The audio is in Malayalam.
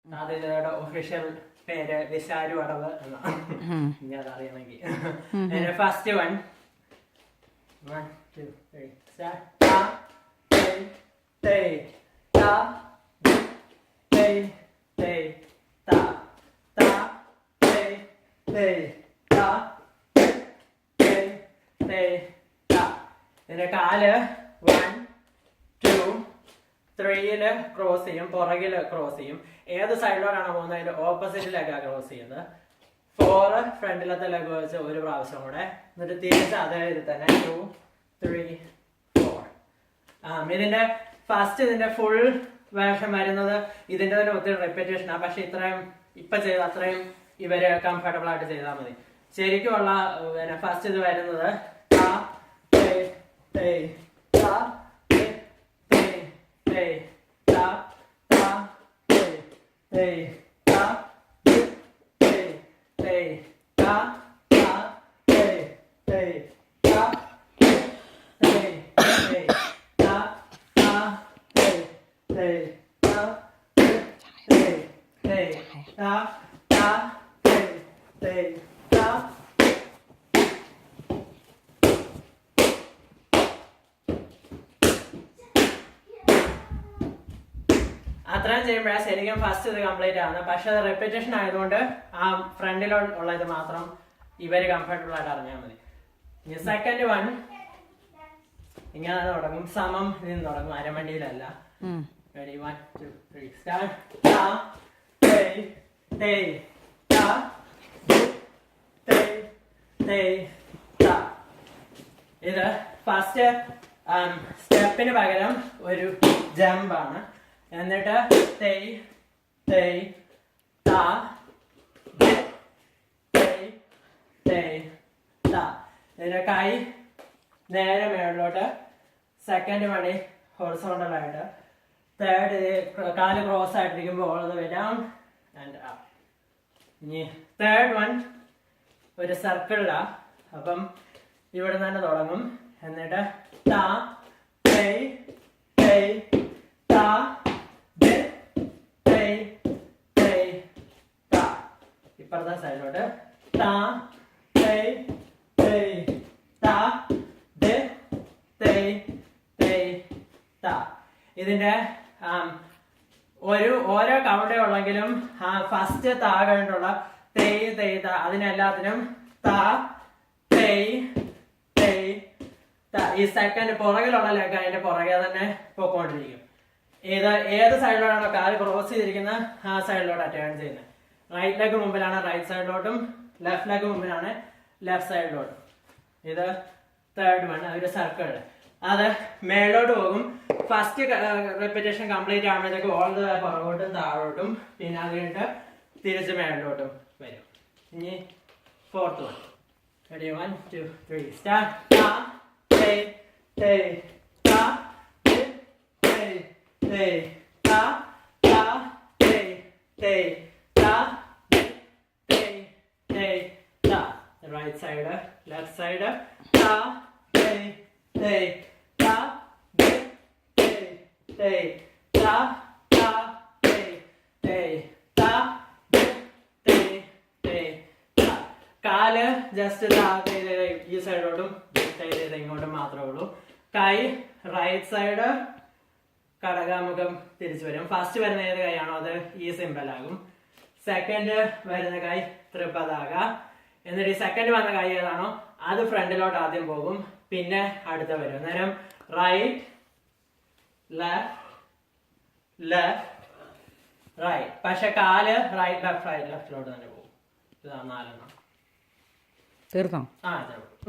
അതിന്റെ ഒഫീഷ്യൽ പേര് വിശാലു അടവ് എന്നാണ്. ഇനി അതറിയണമെങ്കിൽ first one 1 2 3 start. Ta te ta te te ta ta te te ta te te ta. ഇതിന്റെ കാല് 1 2 3 ക്രോസ് ചെയ്യും, പുറകില് ക്രോസ് ചെയ്യും. ഏത് സൈഡിലോട്ടാണ് പോകുന്നത് അതിന്റെ ഓപ്പോസിറ്റ് ലെഗാ ക്രോസ് ചെയ്യുന്നത്. 4 ഫ്രണ്ടിലത്തെ ലെഗ് വെച്ച് ഒരു പ്രാവശ്യം കൂടെ, എന്നിട്ട് തിരിച്ച് അതേ ഇത് തന്നെ 2 3 4. ഇതിന്റെ ഫസ്റ്റ് ഇതിന്റെ ഫുൾ വേഷം വരുന്നത് ഇതിന്റെ തന്നെ ഒത്തിരി റെപ്പിറ്റേഷൻ ആണ്. പക്ഷെ ഇത്രയും ഇപ്പൊ ചെയ്ത അത്രയും ഇവര് കംഫർട്ടബിൾ ആയിട്ട് ചെയ്താൽ മതി. ശരിക്കുമുള്ള ഫസ്റ്റ് ഇത് വരുന്നത് അത്രയും ചെയ്യുമ്പോഴാണ് ശരിക്കും ഫസ്റ്റ് ഇത് കംപ്ലീറ്റ് ആവുന്നത്. പക്ഷെ അത് റെപ്പിറ്റേഷൻ ആയതുകൊണ്ട് ആ ഫ്രണ്ടിലുള്ള ഇത് മാത്രം ഇവര് കംഫർട്ടബിൾ ആയിട്ട് അറിഞ്ഞാൽ മതി. ഇനി സെക്കൻഡ് വൺ ഇങ്ങനെ തുടങ്ങും, സമം ഇതിന് തുടങ്ങും, അരമണ്ടിയിലല്ല. Ready 1 2 3 start. Ta te te ta te te ta. ഇത് ഫസ്റ്റ് സ്റ്റെപ്പിന് പകരം ഒരു ജമ്പ് ആണ്. എന്നിട്ട് തേയ് തേയ് താ തേയ് തേയ് താ. ഇതിന്റെ കൈ നേരെ മേളിലോട്ട്, സെക്കൻഡ് പണി ഹൊറിസോണ്ടൽ ആയിട്ട്, തേർഡ് കാല് ക്രോസ് ആയിട്ടിരിക്കുമ്പോൾ all the way down and up. ഇനി തേർഡ് വൺ ഒരു സർക്കിളിലാ. അപ്പം ഇവിടെ തന്നെ തുടങ്ങും. എന്നിട്ട് താ തേയ് തേയ് താ തേയ് തേയ് താ. ഇപ്പുറത്തെ സൈഡിലോട്ട് താ തേയ് തേയ് താ തേയ് തേയ് താ. ഇതിന്റെ ഓരോ കൗണ്ടേ ഉള്ളെങ്കിലും ഫസ്റ്റ് താ കഴിഞ്ഞിട്ടുള്ള തേയ് തേയ് താ അതിനെല്ലാത്തിനും താ തേയ് തേയ് താ. ഈ സെക്കൻഡ് പുറകിലുള്ള ലെഗ് അതിന്റെ പുറകെ തന്നെ പോയിക്കൊണ്ടിരിക്കും. ഏത് സൈഡിലോട്ടാണോ കാല് ക്രോസ് ചെയ്തിരിക്കുന്നത് ആ സൈഡിലോട്ടാണ് ടേൺ ചെയ്യുന്നത്. റൈറ്റ് ലെഗ് മുമ്പിലാണ് റൈറ്റ് സൈഡിലോട്ടും, ലെഫ്റ്റ് ലെഗ് മുമ്പിലാണ് ലെഫ്റ്റ് സൈഡിലോട്ടും. ഇത് തേർഡ് വൺ ഒരു സർക്കിൾ. അത് മേലോട്ട് പോകും. ഫസ്റ്റ് റെപ്പിറ്റേഷൻ കംപ്ലീറ്റ് ആകുമ്പോഴത്തേക്ക് ഓൾ ദ പുറകോട്ടും താഴോട്ടും, പിന്നെ അത് കഴിഞ്ഞിട്ട് തിരിച്ച് മേലോട്ടും വരും. ഇനി ഫോർത്ത് വൺ. Ready 1 2 3 start. താ തേയ് തേയ് താ തേയ് തേയ് താ താ തേയ് തേയ് താ തേയ് തേയ് താ. റൈറ്റ് സൈഡ് ലെഫ്റ്റ് സൈഡ് താ തേയ് തേയ് താ തേയ് തേയ് താ താ തേയ് തേയ് താ തേയ് തേയ് താ. കാല് ജസ്റ്റ് ഈ സൈഡോട്ടും ഇങ്ങോട്ടും മാത്രമേ ഉള്ളൂ. കൈ റൈറ്റ് സൈഡ് കടകാമുഖം തിരിച്ചു വരും. ഫസ്റ്റ് വരുന്ന ഏത് കൈയാണോ അത് ഈ സിമ്പിൾ ആകും. സെക്കൻഡ് വരുന്ന കൈ ത്രിപതാക. എന്നിട്ട് ഈ സെക്കൻഡ് വന്ന കൈ ഏതാണോ അത് ഫ്രണ്ടിലോട്ട് ആദ്യം പോകും, പിന്നെ അടുത്ത വരും. അന്നേരം റൈറ്റ് ലെഫ്റ്റ് ലെഫ്റ്റ് റൈറ്റ്. പക്ഷെ കാല് റൈറ്റ് ലെഫ്റ്റ് ലെഫ്റ്റിലോട്ട് തന്നെ പോകും. ഇതാണ് 4 തീർന്നോ?